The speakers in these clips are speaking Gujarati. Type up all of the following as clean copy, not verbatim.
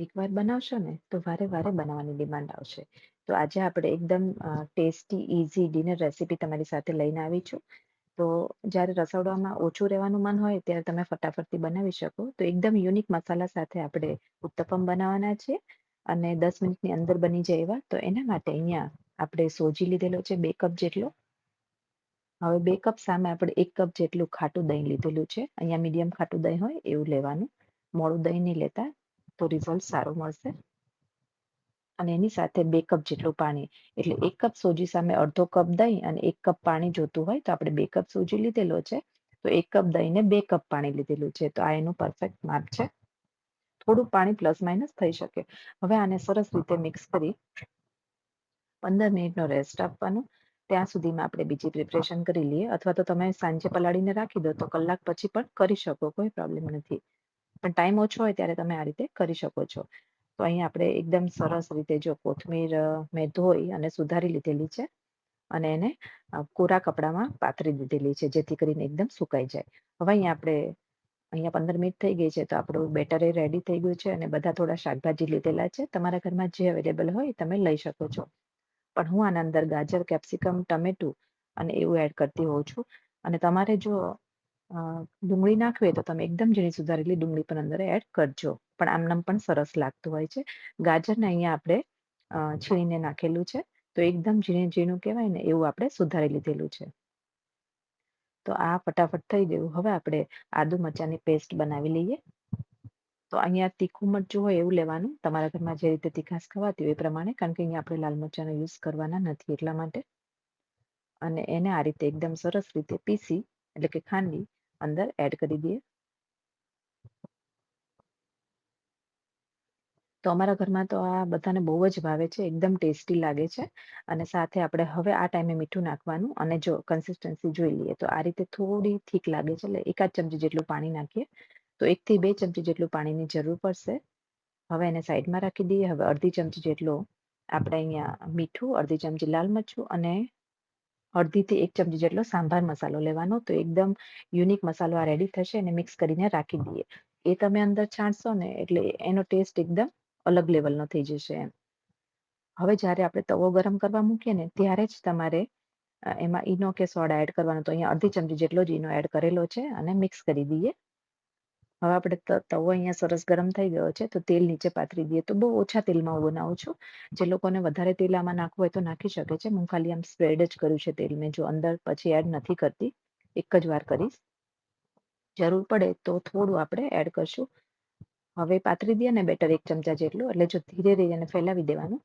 એકવાર બનાવશો ને તો વારે વારે બનાવવાની ડિમાન્ડ આવશે. તો આજે આપણે એકદમ ટેસ્ટી, ઈઝી ડિનર રેસીપી તમારી સાથે લઈને આવી છું. તો જ્યારે રસોડામાં ઓછું રહેવાનું મન હોય ત્યારે તમે ફટાફટથી બનાવી શકો. તો એકદમ યુનિક મસાલા સાથે આપણે ઉત્તપમ બનાવવાના છે અને 10 મિનિટની અંદર બની જાય એવા. તો એના માટે અહીંયા આપણે સોજી લીધેલો છે 2 કપ જેટલો. હવે 2 કપ સામે આપણે 1 કપ જેટલું ખાટું દહીં લીધેલું છે. અહીંયા મીડિયમ ખાટું દહીં હોય એવું લેવાનું. મોળું દહીં નહીં લેતા, તો રિઝલ્ટ સારું મળશે. અને એની સાથે 2 કપ જેટલું પાણી. એટલે 1 કપ સોજી સામે અડધો કપ દહીં અને 1 કપ પાણી જોતું હોય તો આપણે 2 કપ સોજી લીધેલો છે. તો 1 કપ દહીંને 2 કપ પાણી લીધેલું છે. તો આ એનું પરફેક્ટ માપ છે. થોડું પાણી પ્લસ માઇનસ થઈ શકે. હવે આને સરસ રીતે મિક્સ કરી 15 મિનિટનો રેસ્ટ આપવાનો. ત્યાં સુધીમાં આપણે બીજી પ્રિપરેશન કરી લઈએ. અથવા તો તમે સાંજે પલાળીને રાખી દો તો કલાક પછી પણ કરી શકો, કોઈ પ્રોબ્લેમ નથી. પણ ટાઈમ ઓછો હોય ત્યારે તમે આ રીતે કરી શકો છો. તો અહીં આપણે એકદમ સરસ રીતે જો કોથમીર મેં ધોઈ અને સુધારી લીધેલી છે અને એને કોરા કપડામાં પાથરી દીધેલી છે, જેથી કરીને એકદમ સુકાઈ જાય. હવે અહીંયા 15 મિનિટ થઈ ગઈ છે તો આપણું બેટર એ રેડી થઈ ગયું છે અને બધા થોડા શાકભાજી લીધેલા છે. તમારા ઘરમાં જે અવેલેબલ હોય તમે લઈ શકો છો. પણ હું આના અંદર ગાજર, કેપ્સિકમ, ટમેટું અને એવું એડ કરતી હોઉં છું. અને તમારે જો ડુંગળી નાખવી હોય તો તમે એકદમ ઝીણી સુધારેલી ડુંગળી પણ અંદર એડ કરજો. પણ આમનામ પણ સરસ લાગતું હોય છે. ગાજરને અહીંયા આપણે છીણીને નાખેલું છે. તો એકદમ ઝીણું ઝીણું કહેવાય ને એવું આપણે સુધારી લીધેલું છે. તો આ ફટાફટ થઈ ગયું. હવે આપણે આદુ મરચાંની પેસ્ટ બનાવી લઈએ. તો અહીંયા તીખું મરચું હોય એવું લેવાનું. તમારા ઘરમાં જે રીતે તીખાશ ખવાતી હોય એ પ્રમાણે. કારણ કે અહીંયા આપણે લાલ મરચાંનો યુઝ કરવાના નથી એટલા માટે. અને એને આ રીતે એકદમ સરસ રીતે પીસી એટલે કે ખાંડી અંદર એડ કરી દઈએ. તો અમારા ઘરમાં તો આ બધાને બહુ જ ભાવે છે. એકદમ ટેસ્ટી લાગે છે. અને સાથે આપણે હવે આ ટાઈમે મીઠું નાખવાનું અને જો કન્સિસ્ટન્સી જોઈ લઈએ તો આ રીતે થોડી ઠીક લાગે છે. એટલે એકાદ ચમચી જેટલું પાણી નાખીએ. તો 1 થી 2 ચમચી જેટલું પાણીની જરૂર પડશે. હવે એને સાઈડમાં રાખી દઈએ. હવે અડધી ચમચી જેટલો આપણે અહીંયા મીઠું, અડધી ચમચી લાલ મરચું અને અડધીથી 1 ચમચી જેટલો સાંભાર મસાલો લેવાનો. તો એકદમ યુનિક મસાલો આ રેડી થશે અને મિક્સ કરીને રાખી દઈએ. એ તમે અંદર છાંટશો ને એટલે એનો ટેસ્ટ એકદમ અલગ લેવલનો થઈ જશે એમ. હવે જ્યારે આપણે તવો ગરમ કરવા મૂકીએ ને ત્યારે જ તમારે એમાં ઈનો કે સોડા એડ કરવાનો. તો અહીંયા અડધી ચમચી જેટલો જ ઈનો એડ કરેલો છે અને મિક્સ કરી દઈએ. હવે આપણે તવો અહીંયા સરસ ગરમ થઈ ગયો છે તો તેલ નીચે પાથરી દઈએ. તો બહુ ઓછા તેલમાં હું બનાવું છું. જે લોકોને વધારે તેલ આમાં નાખવું હોય તો નાખી શકે છે. હું ખાલી આમ સ્પ્રેડ જ કર્યું છે તેલ. મેં જો અંદર પછી એડ નથી કરતી. એક જ વાર કરીશ. જરૂર પડે તો થોડું આપણે એડ કરશું. હવે પાથરી દઈએ ને બેટર 1 ચમચા જેટલું. એટલે જો ધીરે ધીરે એને ફેલાવી દેવાનું.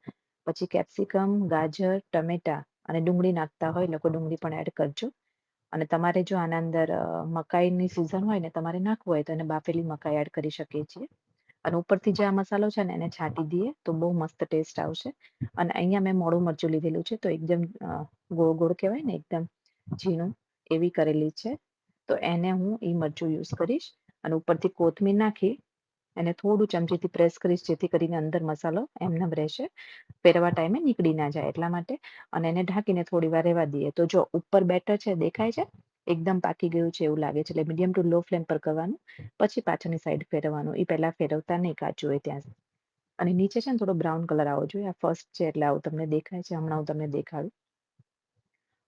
પછી કેપ્સિકમ, ગાજર, ટમેટા અને ડુંગળી નાખતા હોય લોકો ડુંગળી પણ એડ કરજો. અને તમારે જો આના અંદર મકાઈની સિઝન હોય ને તમારે નાખવું હોય તો એને બાફેલી મકાઈ એડ કરી શકીએ છીએ. અને ઉપરથી જે આ મસાલો છે ને એને છાંટી દઈએ તો બહુ મસ્ત ટેસ્ટ આવશે. અને અહીંયા મેં મોળું મરચું લીધેલું છે. તો એકદમ ગોળ ગોળ કહેવાય ને એકદમ ઝીણું એવી કરેલી છે. તો એને હું ઈ મરચું યુઝ કરીશ. અને ઉપરથી કોથમીર નાખી અને થોડું ચમચીથી પ્રેસ કરીશ જેથી કરીને અંદર મસાલો એમનેમ રહેશે. પહેરવા ટાઈમે નીકળી ના જાય એટલા માટે. અને એને ઢાંકીને થોડી વાર રહેવા દઈએ. તો જો ઉપર બેટર છે દેખાય છે? એકદમ પાકી ગયું છે એવું લાગે છે. એટલે મીડિયમ ટુ લો ફ્લેમ પર કરવાનું. પછી પાછળની સાઈડ ફેરવવાનું. એ પહેલા ફેરવતા નહીં કાચું હોય ત્યાં સુધી. અને નીચે છે ને થોડો બ્રાઉન કલર આવવો જોઈએ. આ ફર્સ્ટ છે એટલે આવું તમને દેખાય છે. હમણાં હું તમને દેખાડું.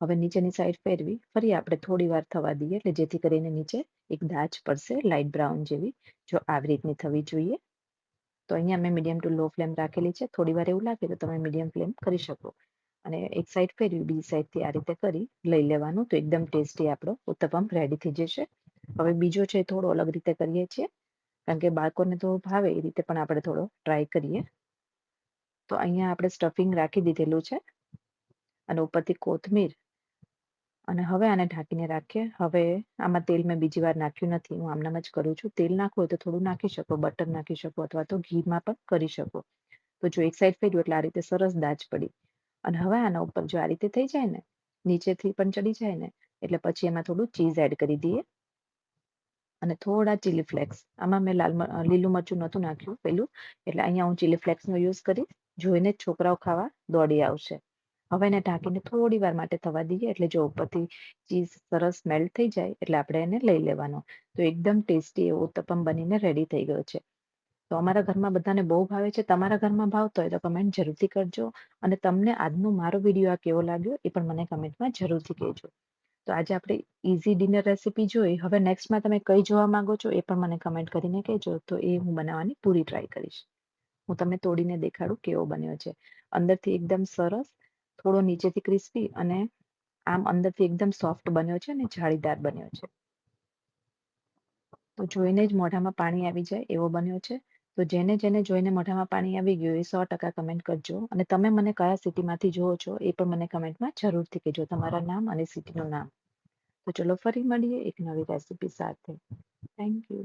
હવે નીચેની સાઈડ ફેરવી ફરી આપણે થોડી વાર થવા દઈએ. એટલે જેથી કરીને નીચે એક દાજ પડશે લાઈટ બ્રાઉન જેવી. જો આવી રીતની થવી જોઈએ. તો અહીંયા મેં મીડિયમ ટુ લો ફ્લેમ રાખેલી છે. થોડી વાર એવું લાગે તો તમે મીડિયમ ફ્લેમ કરી શકો. અને એક સાઈડ ફેરવી બીજી સાઈડથી આ રીતે કરી લઈ લેવાનું. તો એકદમ ટેસ્ટી આપણો ઉત્તપમ રેડી થઈ જશે. હવે બીજો છે થોડો અલગ રીતે કરીએ છીએ. કારણ કે બાળકોને તો ભાવે એ રીતે પણ આપણે થોડો ટ્રાય કરીએ. તો અહીંયા આપણે સ્ટફિંગ રાખી દીધેલું છે. અને ઉપરથી કોથમીર અને હવે આને ઢાંકીને રાખીએ. હવે આમાં તેલ મેં બીજી વાર નાખ્યું નથી. હું આમનામ જ કરું છું. તેલ નાખવું હોય તો થોડું નાખી શકો. બટર નાખી શકો અથવા તો ઘીમાં પણ કરી શકો. તો જો એક સાઈડ ફેરવ્યું એટલે આ રીતે સરસ દાજ પડી. અને હવે આના ઉપર જો આ રીતે થઈ જાય ને નીચેથી પણ ચડી જાય ને એટલે પછી એમાં થોડું ચીઝ એડ કરી દઈએ. અને થોડા ચીલી ફ્લેક્સ. આમાં મેં લીલું મરચું નહોતું નાખ્યું પેલું. એટલે અહીંયા હું ચીલી ફ્લેક્સનો યુઝ કરીશ. જોઈને જ છોકરાઓ ખાવા દોડી આવશે. હવે એને ઢાંકીને થોડી વાર માટે થવા દઈએ. એટલે જો ઉપરથી ચીઝ સરસ મેલ્ટ થઈ જાય એટલે આપણે એને લઈ લેવાનો. તો એકદમ ટેસ્ટી એવો ઉત્તપમ બનીને રેડી થઈ ગયો છે. તો અમારા ઘરમાં બધાને બહુ ભાવે છે. તમારા ઘરમાં ભાવતો હોય તો કમેન્ટ જરૂરથી કરજો અને તમને આજનો મારો વિડીયો આ કેવો લાગ્યો એ પણ મને કમેન્ટમાં જરૂરથી કહેજો. તો આજે આપણે ઈઝી ડિનર રેસીપી જોઈ. હવે નેક્સ્ટમાં તમે કઈ જોવા માંગો છો એ પણ મને કમેન્ટ કરીને કહેજો. તો એ હું બનાવવાની પૂરી ટ્રાય કરીશ. હું તમને તોડીને દેખાડું કેવો બન્યો છે. અંદરથી એકદમ સરસ, થોડો નીચેથી ક્રિસ્પી અને આમ અંદરથી એકદમ સોફ્ટ બન્યો છે અને જાળીદાર બન્યો છે. તો જોઈને જ મોઢામાં પાણી આવી જાય એવો બન્યો છે. તો જેને જોઈને મોઢામાં પાણી આવી ગયું એ 100% કમેન્ટ કરજો અને તમે મને કયા સિટીમાંથી જુઓ છો એ પણ મને કમેન્ટમાં જરૂરથી કહેજો. તમારા નામ અને સિટીનું નામ. તો ચલો ફરી મળીએ એક નવી રેસીપી સાથે. Thank you.